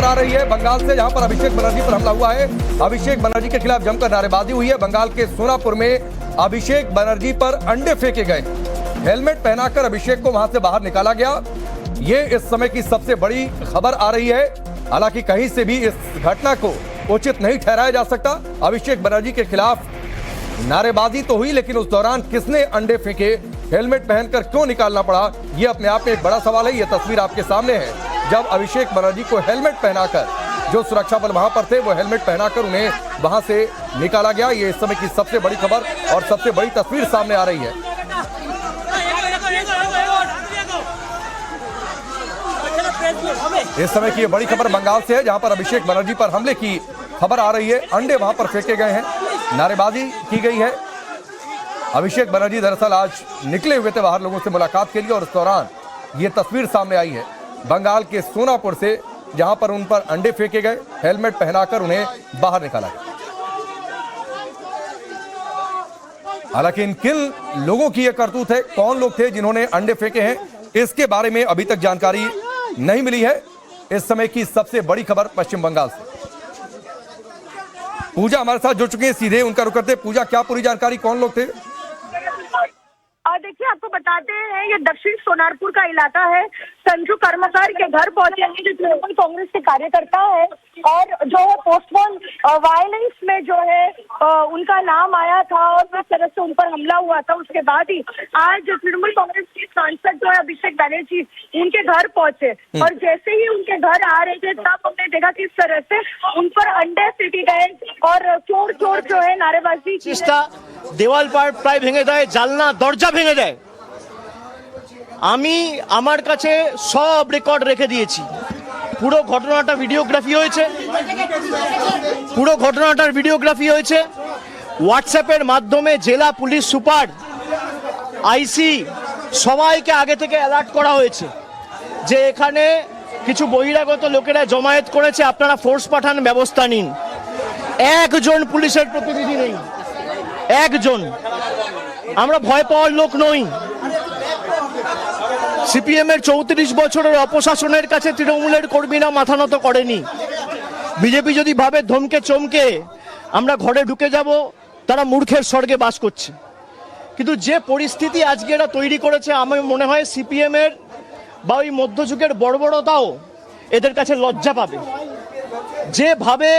आ रही है बंगाल से, जहां पर अभिषेक बनर्जी पर हमला हुआ है। अभिषेक बनर्जी के खिलाफ जमकर नारेबाजी हुई है। बंगाल के सोनापुर में अभिषेक बनर्जी पर अंडे फेंके गए। हेलमेट पहनाकर अभिषेक को वहां से बाहर निकाला गया। ये इस समय की सबसे बड़ी खबर आ रही है। हालांकि कहीं से भी इस घटना को उचित नहीं ठहराया जा सकता। अभिषेक बनर्जी के खिलाफ नारेबाजी तो हुई, लेकिन उस दौरान किसने अंडे फेंके, हेलमेट पहनकर क्यों निकालना पड़ा, यह अपने आप में एक बड़ा सवाल है। यह तस्वीर आपके सामने है जब अभिषेक बनर्जी को हेलमेट पहनाकर, जो सुरक्षा बल वहां पर थे वो हेलमेट पहनाकर उन्हें वहां से निकाला गया। ये इस समय की सबसे बड़ी खबर और सबसे बड़ी तस्वीर सामने आ रही है। इस समय की ये बड़ी खबर बंगाल से है, जहां पर अभिषेक बनर्जी पर हमले की खबर आ रही है। अंडे वहां पर फेंके गए हैं, नारेबाजी की गई है। अभिषेक बनर्जी दरअसल आज निकले हुए थे बाहर लोगों से मुलाकात के लिए, और इस दौरान ये तस्वीर सामने आई है बंगाल के सोनापुर से, जहां पर उन पर अंडे फेंके गए, हेलमेट पहनाकर उन्हें बाहर निकाला गया। हालांकि इन किन लोगों की यह करतूत है, कौन लोग थे जिन्होंने अंडे फेंके हैं, इसके बारे में अभी तक जानकारी नहीं मिली है। इस समय की सबसे बड़ी खबर पश्चिम बंगाल से। पूजा हमारे साथ जुड़ चुके हैं, सीधे उनका रुख करते। पूजा, क्या पूरी जानकारी, कौन लोग थे? देखिए, आपको बताते हैं ये दक्षिण सोनारपुर का इलाका है। संजू कर्मकार के घर पहुंचे हैं जो तृणमूल कांग्रेस के कार्यकर्ता है, और जो है पोस्टपोन वायलेंस में जो है उनका नाम आया था और जिस तरह से उन पर हमला हुआ था, उसके बाद ही आज तृणमूल कांग्रेस के सांसद जो है अभिषेक बनर्जी उनके घर पहुंचे, और जैसे ही उनके घर आ रहे थे तब हमने देखा किस तरह से उन पर अंडे फेंके गए और चोर चोर जो है नारेबाजी की। देवाल प्राय भेঙে দেয়, জানলা দরজা ভেঙে দেয়। আমি আমার কাছে সব রেকর্ড রেখে দিয়েছি। পুরো ঘটনাটা ভিডিওগ্রাফি হয়েছে, পুরো ঘটনাটার ভিডিওগ্রাফি হয়েছে। হোয়াটসঅ্যাপের মাধ্যমে জেলা পুলিশ সুপার, আইসি সবাইকে আগে থেকে অ্যালার্ট করা হয়েছে যে এখানে কিছু বহিরাগত লোকেরা জমায়েত করেছে, আপনারা ফোর্স পাঠান, ব্যবস্থা নিন। একজন পুলিশের প্রতিনিধি নেই, একজন। আমরা ভয় পাওয়ার লোক নই। সিপিএম এর 34 বছরের অপশাসনের কাছে তৃণমূলের কর্মীরা মাথা নত করেনি। বিজেপি যদি ভাবে ধমকে চমকে আমরা ঘরে ঢুকে যাব, তারা মূর্খের স্বর্গে বাস করছে। কিন্তু যে পরিস্থিতি আজকে এরা তৈরি করেছে, আমার মনে হয় সিপিএম এর বা ওই মধ্যযুগের বর্বরতাও এদের কাছে লজ্জা পাবে। যেভাবে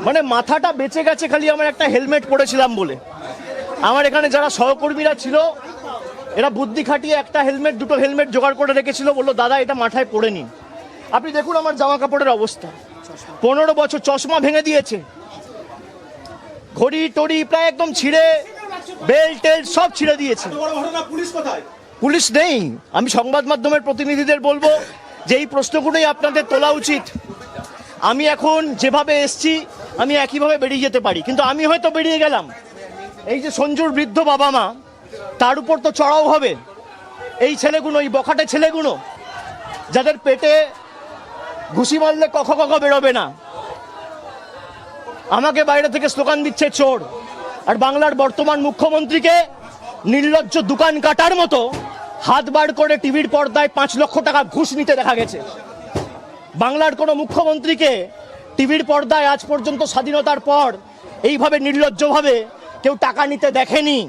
মানে মাথাটা বেঁচে গেছে খালি আমার একটা হেলমেট পরেছিলাম বলে। আমার এখানে যারা সহকর্মীরা ছিল এরা বুদ্ধি খাটিয়ে একটা হেলমেট, দুটো হেলমেট জোগাড় করে রেখেছিল, বললো দাদা এটা মাথায় পরে নিন। আপনি দেখুন আমার জামা কাপড়ের অবস্থা, 15 বছর চশমা ভেঙে দিয়েছে, ঘড়ি টড়ি প্রায় একদম ছিঁড়ে, বেল্ট টেল্ট সব ছিঁড়ে দিয়েছে। পুলিশ নেই। আমি সংবাদ মাধ্যমের প্রতিনিধিদের বলবো যে এই প্রশ্নগুলোই আপনাদের তোলা উচিত। আমি এখন যেভাবে এসছি আমি একইভাবে বেরিয়ে যেতে পারি, কিন্তু আমি হয়তো বেরিয়ে গেলাম, এই যে সঞ্জুর বৃদ্ধ বাবা মা তার উপর তো চড়াও হবে। এই ছেলেগুলো, এই বখাটে ছেলেগুলো যাদের পেটে ঘুষি মারলে কখ কখ বেরোবে না, আমাকে বাইরে থেকে স্লোগান দিচ্ছে চোর। আর বাংলার বর্তমান মুখ্যমন্ত্রীকে নির্লজ্জ দোকান কাটার মতো হাত বার করে টিভির পর্দায় 5 লক্ষ টাকা ঘুষ নিতে দেখা গেছে। বাংলার কোনো মুখ্যমন্ত্রীকে টিভির পর্দায় আজ পর্যন্ত স্বাধীনতার পর এইভাবে নির্লজ্জভাবে কেউ টাকা নিতে দেখেনি।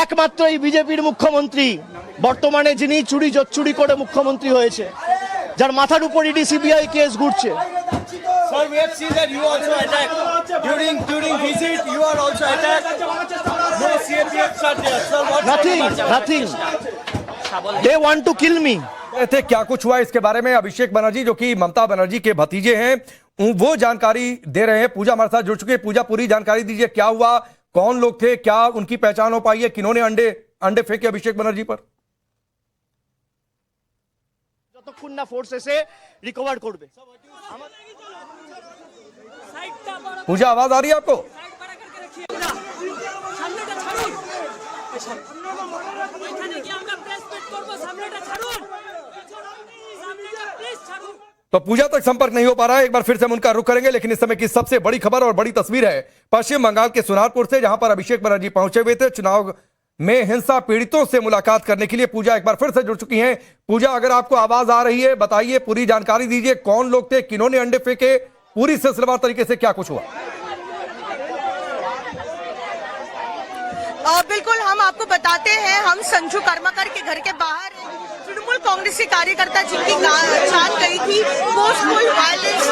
একমাত্র এই বিজেপির মুখ্যমন্ত্রী বর্তমানে, যিনি চুরি জচ্চুরি করে মুখ্যমন্ত্রী হয়েছে, যার মাথার উপর ইডি সিবিআই কেস ঘুরছে। Sir, we have seen that you also attacked during visit. You are also attacked. No CAPF shot there. Sir, what? Nothing. They want to kill me. थे क्या कुछ हुआ इसके बारे में अभिषेक बनर्जी, जो कि ममता बनर्जी के भतीजे हैं, वो जानकारी दे रहे हैं। पूजा हमारे साथ जुड़ चुके हैं। पूजा, पूरी जानकारी दीजिए, क्या हुआ, कौन लोग थे, क्या उनकी पहचान हो पाई है, किन्होंने अंडे फेंके अभिषेक बनर्जी पर? যতক্ষণ না ফোর্স এসে রিকভার করবে। पूजा, आवाज आ रही है आपको? तो पूजा तक संपर्क नहीं हो पा रहा है। एक बार फिर से हम उनका रुख करेंगे, लेकिन इस समय की सबसे बड़ी खबर और बड़ी तस्वीर है पश्चिम बंगाल के सोनारपुर से, जहां पर अभिषेक बनर्जी पहुंचे हुए थे चुनाव में हिंसा पीड़ितों से मुलाकात करने के लिए पूजा एक बार फिर से जुड़ चुकी हैं। पूजा, अगर आपको आवाज आ रही है बताइए, पूरी जानकारी दीजिए, कौन लोग थे, किन्होंने अंडे फेंके, पूरी सिलसिलेवार तरीके से क्या कुछ हुआ। बिल्कुल, हम आपको बताते हैं, हम संजू कर्मकर के घर के बाहर हैं। तृणमूल कांग्रेस के कार्यकर्ता जिनकी जान गई थी पोस्टपोल वायलेंस,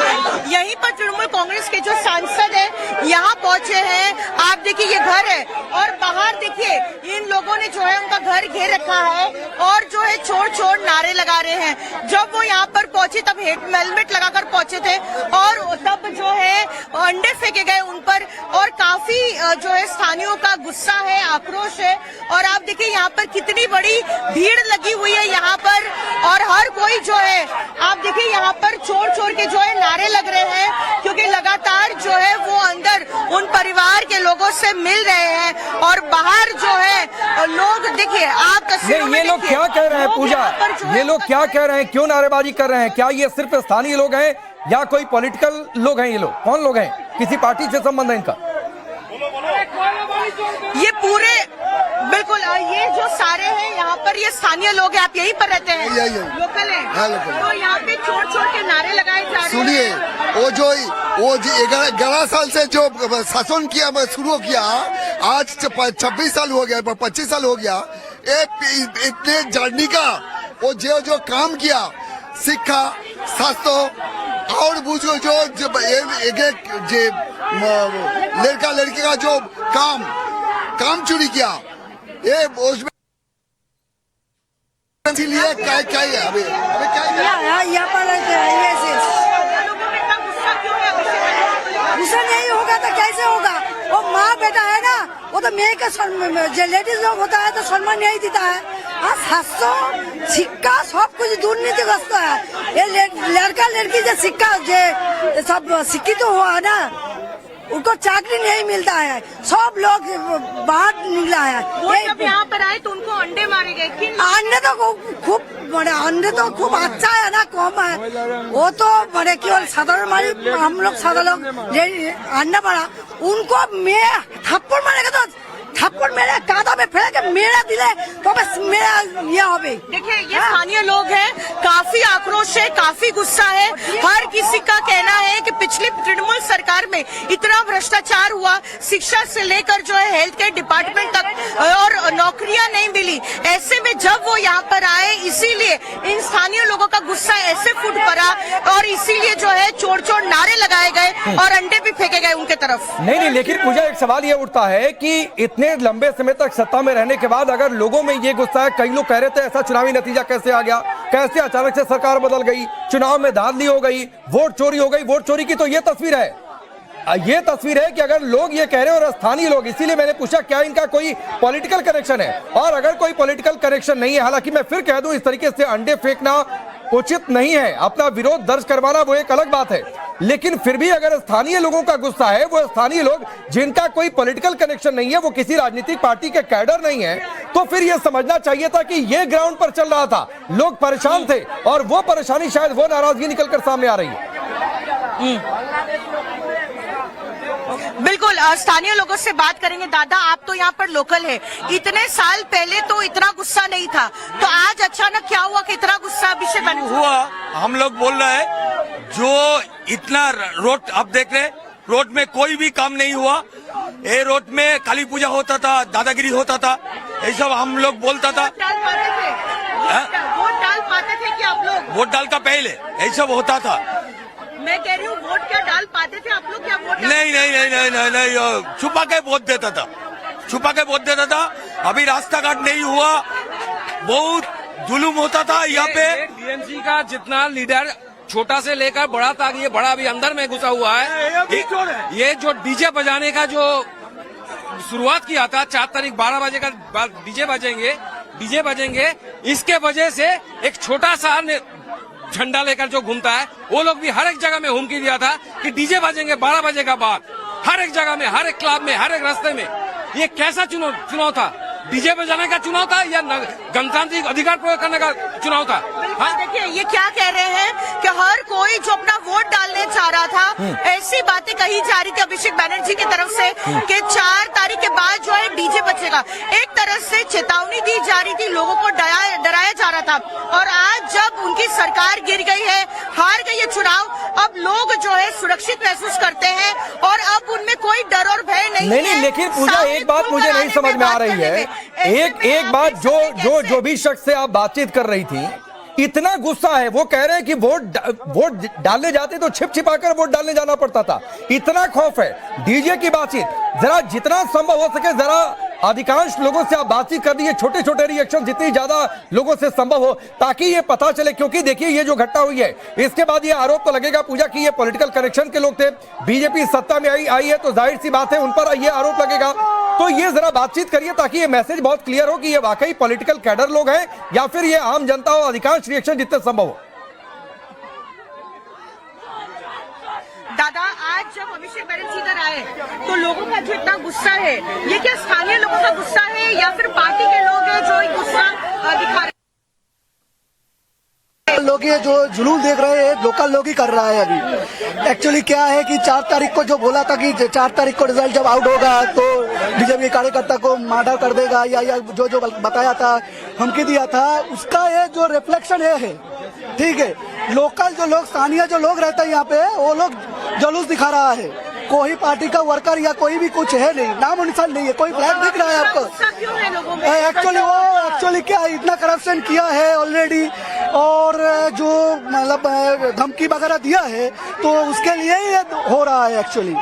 यहीं पर तृणमूल कांग्रेस के जो सांसद हैं यहाँ पहुंचे हैं। आप देखिए ये घर है और बाहर देखिए इन लोगों ने जो है उनका घर घेर रखा है और जो है छोड़ छोड़ नारे लगा रहे हैं। जब वो यहाँ पर पहुंचे तब हेलमेट लगाकर पहुंचे थे और तब जो है अंडे फेंके गए उन पर और काफी जो है स्थानीयों का गुस्सा है, आक्रोश है। और आप देखिए यहाँ पर कितनी बड़ी भीड़ लगी हुई है यहाँ पर और हर कोई जो है आप देखिए यहाँ पर छोड़ छोड़ के जो है नारे लग रहे हैं, क्योंकि लगातार जो है वो अंदर उन परिवार के लोगों से मिल रहे हैं और बाहर जो है लोग देखिए आप तस्वीरों में ये लोग क्या कह रहे हैं पूजा, ये लोग क्या कह रहे हैं, क्यों नारेबाजी कर रहे हैं? क्या ये सिर्फ स्थानीय लोग हैं या कोई पॉलिटिकल लोग हैं? ये लोग कौन लोग हैं, किसी पार्टी से संबंध है इनका? ये पूरे बिल्कुल ये जो सारे हैं यहाँ पर ये स्थानीय लोग हैं। आप यहीं पर रहते हैं? लोकल है। हाँ, लोकल। तो यहाँ पे छोड़ छोड़ के नारे लगाए जा रहे हैं। सुनिए, वो जो 11 साल से जो शासन किया शुरू किया, आज 26 साल हो गया, 25 साल हो गया, इतने जर्नी का वो जो काम किया, शिक्षा, स्वास्थ्य और बुझो जो एक लड़का लड़की का जो काम चोरी किया, ये उसमें इसीलिए क्या है अभी यहाँ पर गुस्सा नहीं होगा तो कैसे होगा? वो माँ बेटा है ना, वो तो मेरे का जो लेडीज लोग होता है तो सम्मान नहीं देता है। आज 700 सिक्का सब कुछ दुर्नीतिग्रस्त है। ये लड़का लड़की जो सिक्का जो सब शिक्षित तो हुआ ना, उनको चाकरी नहीं मिलता है, सब लोग बाहर निकला है। वो जब यहाँ पर आए तो उनको अंडे मारे गए। अंडे तो खूब बड़े, अंडे तो खूब अच्छा है ना, कम है वो तो बड़े, केवल साधारण हम लोग साधारण अंडा मारा, उनको मैं थप्पड़ मारेगा तो थप्पड़ मेरे कांधा में फेंक के मेरा दिले तो बस मेरा ये होवे। देखिए ये स्थानीय लोग हैं, काफी आक्रोश है, काफी गुस्सा है। हर किसी का कहना है कि पिछली तृणमूल सरकार में इतना भ्रष्टाचार हुआ, शिक्षा से लेकर जो है हेल्थ केयर डिपार्टमेंट तक, और नौकरियां नहीं मिली। ऐसे में जब वो यहाँ पर आए, इसीलिए इन स्थानीय लोगों का गुस्सा ऐसे फूट पड़ा और इसीलिए जो है चोर चोर नारे लगाए गए और अंडे भी फेंके गए उनके तरफ। नहीं, लेकिन पूजा एक सवाल ये उठता है कि इतने लंबे समय तक सत्ता में रहने के बाद अगर लोगों में ये गुस्सा है, कई लोग कह रहे थे ऐसा चुनावी नतीजा कैसे आ गया, कैसे अचानक से सरकार बदल गई, चुनाव में धांधली हो गई, वोट चोरी हो गई। वोट चोरी की तो ये तस्वीर है, ये तस्वीर है कि अगर लोग ये कह रहे हैं और स्थानीय लोग, इसीलिए मैंने पूछा क्या इनका कोई पॉलिटिकल कनेक्शन है। और अगर कोई पॉलिटिकल कनेक्शन नहीं है, हालांकि मैं फिर कह दूं इस तरीके से अंडे फेंकना उचित नहीं है, अपना विरोध दर्ज करवाना वो एक अलग बात है, लेकिन फिर भी अगर स्थानीय लोगों का गुस्सा है, वो स्थानीय लोग जिनका कोई पॉलिटिकल कनेक्शन नहीं है, वो किसी राजनीतिक पार्टी के कैडर नहीं है, तो फिर यह समझना चाहिए था कि यह ग्राउंड पर चल रहा था, लोग परेशान थे और वो परेशानी शायद वो नाराजगी निकलकर सामने आ रही है। बिल्कुल, स्थानीय लोगों से बात करेंगे। दादा, आप तो यहाँ पर लोकल है, इतने साल पहले तो इतना गुस्सा नहीं था, तो आज अचानक क्या हुआ कि इतना गुस्सा अभिषेक बनर्जी हुआ? हम लोग बोल रहे हैं जो इतना रोड आप देख रहे, रोड में कोई भी काम नहीं हुआ। ये रोड में काली पूजा होता था, दादागिरी होता था, ये सब हम लोग बोलता था। वोट डाल पाते थे कि आप लोग? वोट डाल का पहले ये सब होता था। मैं कह रही हूँ वोट क्या डाल पाते थे आप लोग? क्या वोट नहीं, छुपा के वोट देता था, छुपा के वोट देता था। अभी रास्ता घाट नहीं हुआ, बहुत जुलूम होता था यहाँ पे। टीएमसी का जितना लीडर छोटा से लेकर बड़ा तक, ये बड़ा भी अंदर में घुसा हुआ है। ये जो डीजे बजाने का जो शुरुआत किया था, 4 तारीख 12 बजे का डीजे बजेंगे, इसके वजह से एक छोटा सा झंडा लेकर जो घूमता है, वो लोग भी हर एक जगह में हुमकी दिया था कि डीजे बजेंगे 12 बजे का बाद, हर एक जगह में, हर एक क्लब में, हर एक रास्ते में। ये कैसा चुनाव था? डीजे बजाने का चुनाव था या गणतांत्रिक अधिकार प्रयोग करने का चुनाव था? हाँ, देखिए ये क्या कह रहे हैं कि हर कोई कोई जो अपना वोट डालने चाह रहा था, ऐसी बातें कही जा रही थी अभिषेक बनर्जी की तरफ से कि 4 तारीख के बाद जो है डीजे बचेगा। एक तरह से चेतावनी दी जा रही थी, लोगों को डराया जा रहा था। और आज जब उनकी सरकार गिर गई है, हार गई है चुनाव, अब लोग जो है सुरक्षित महसूस करते हैं और अब उनमें कोई डर और भय नहीं है। नहीं, लेकिन पूजा एक बात मुझे नहीं समझ में आ रही है। एक बात जो भी शख्स से आप बातचीत कर रही थी, इतना गुस्सा है, वो कह रहे हैं कि वोट डालने जाते तो छिपा कर वोट डालने जाना पड़ता था। इतना खौफ है। डीजे की बातचीत, जरा जितना संभव हो सके जरा अधिकांश लोगों से आप बातचीत कर दीजिए, छोटे छोटे रिएक्शन जितनी ज्यादा लोगों से संभव हो, ताकि ये पता चले। क्योंकि देखिए ये जो घटना हुई है, इसके बाद ये आरोप तो लगेगा पूजा कि ये पॉलिटिकल कनेक्शन के लोग थे। बीजेपी सत्ता में आई है तो जाहिर सी बात है उन पर ये आरोप लगेगा। तो ये जरा बातचीत करिए ताकि ये मैसेज बहुत क्लियर हो कि ये वाकई पॉलिटिकल कैडर लोग हैं या फिर ये आम जनता हो। अधिकांश रिएक्शन जितने संभव हो। दादा, आज जब अभिषेक बनर्जी इधर आए तो लोगों का जो इतना गुस्सा है, ये क्या स्थानीय लोगों का गुस्सा है या फिर पार्टी के लोग हैं जो गुस्सा दिखा रहे हैं? लोग ये जो जुलूस देख रहे हैं, लोकल लोग ही कर रहा है। अभी एक्चुअली क्या है कि 4 तारीख को जो बोला था कि 4 तारीख को रिजल्ट जब आउट होगा तो बीजेपी कार्यकर्ता को मर्डर कर देगा या जो बताया था, धमकी दिया था, उसका ये जो रिफ्लेक्शन है। ठीक है, लोकल जो लोग, स्थानीय जो लोग रहते हैं यहाँ पे, वो लोग जुलूस दिखा रहा है। कोई पार्टी का वर्कर या कोई भी कुछ है नहीं, नाम निशान नहीं है। कोई फ्लैग दिख रहा है आपको? एक्चुअली क्या है, इतना करप्शन किया है ऑलरेडी, और जो मतलब धमकी वगैरह दिया है तो उसके लिए ये हो रहा है एक्चुअली।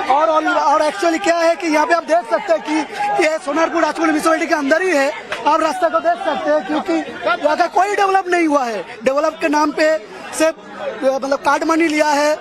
और एक्चुअली क्या है कि यहाँ पे आप देख सकते हैं कि ये सोनारपुर राजपूत म्यूनिसिपैलिटी के अंदर ही है। आप रास्ते को देख सकते हैं क्योंकि यहाँ का कोई डेवलप नहीं हुआ है। डेवलप के नाम पे सिर्फ मतलब कार्ड मनी लिया है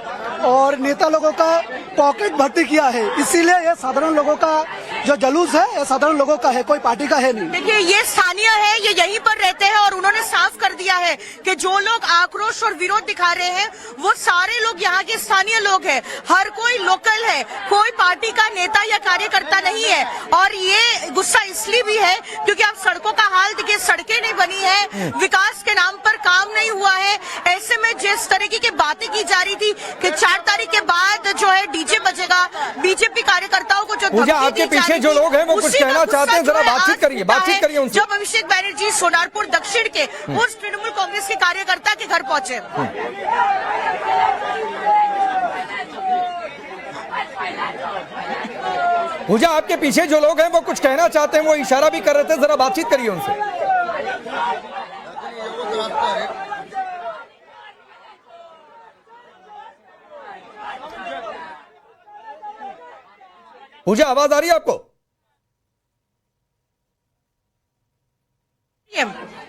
और नेता लोगों का पॉकेट भर्ती किया है। इसीलिए ये साधारण लोगों का जो जुलूस है, ये साधारण लोगों का है, कोई पार्टी का है नहीं। देखिए, ये स्थानीय है, ये यहीं पर रहते हैं और उन्होंने साफ कर दिया है कि जो लोग आक्रोश और विरोध दिखा रहे हैं वो सारे लोग यहाँ के स्थानीय लोग हैं। हर कोई लोकल है, कोई पार्टी का नेता या कार्यकर्ता नहीं है। और ये गुस्सा इसलिए भी है क्योंकि आप सड़कों का हाल देखिए, सड़कें नहीं बनी है, विकास के नाम पर काम नहीं हुआ है। ऐसे में जिस तरीके की बातें की जा रही थी कि 4 तारीख के बाद जो है डीजे बजेगा, बीजेपी कार्यकर्ताओं को जो धमकी दी जा रही जो लोग हैं वो कुछ कहना चाहते हैं, जरा बातचीत करिए उनसे। जब अभिषेक बनर्जी सोनारपुर दक्षिण के उस तृणमूल कांग्रेस के कार्यकर्ता के घर पहुंचे। पूजा, आपके पीछे जो लोग हैं वो कुछ कहना चाहते हैं, वो इशारा भी कर रहे थे, जरा बातचीत करिए उनसे। पूजा, आवाज आ रही है आपको?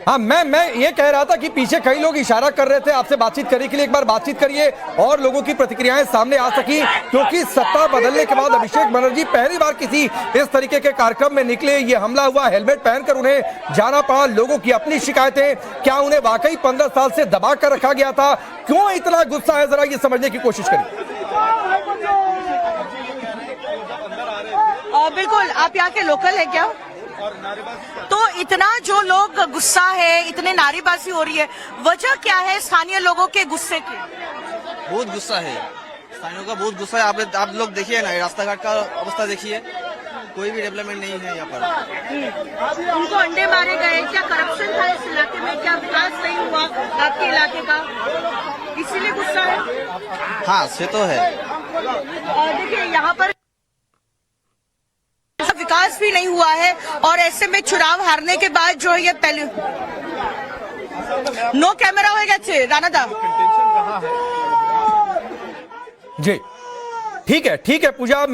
हाँ, मैं ये कह रहा था कि पीछे कई लोग इशारा कर रहे थे आपसे बातचीत करने के लिए। एक बार बातचीत करिए और लोगों की प्रतिक्रियाएं सामने आ सकी, क्योंकि सत्ता बदलने के बाद अभिषेक बनर्जी पहली बार किसी इस तरीके के कार्यक्रम में निकले। ये हमला हुआ, हेलमेट पहनकर उन्हें जाना पड़ा। लोगों की अपनी शिकायतें, क्या उन्हें वाकई 15 साल से दबा कर रखा गया था? क्यों इतना गुस्सा है, जरा ये समझने की कोशिश करिए। बिल्कुल, आप यहाँ के लोकल है क्या? तो इतना जो लोग गुस्सा है, इतने नारेबाजी हो रही है, वजह क्या है स्थानीय लोगों के गुस्से की? बहुत गुस्सा है, स्थानीयों का बहुत गुस्सा है। आप लोग देखिए ना, रास्ता घाट का अवस्था देखिए, कोई भी डेवलपमेंट नहीं है यहाँ पर। उनको अंडे मारे गए, क्या करप्शन था इस इलाके में, क्या विकास नहीं हुआ आपके इलाके का, इसीलिए गुस्सा है? हाँ, से तो है। देखिए, यहाँ पर विकास भी नहीं हुआ है और ऐसे में चुनाव हारने के बाद जो ये पहले नो कैमरा होएगा राणा दा जी। ठीक है पूजा।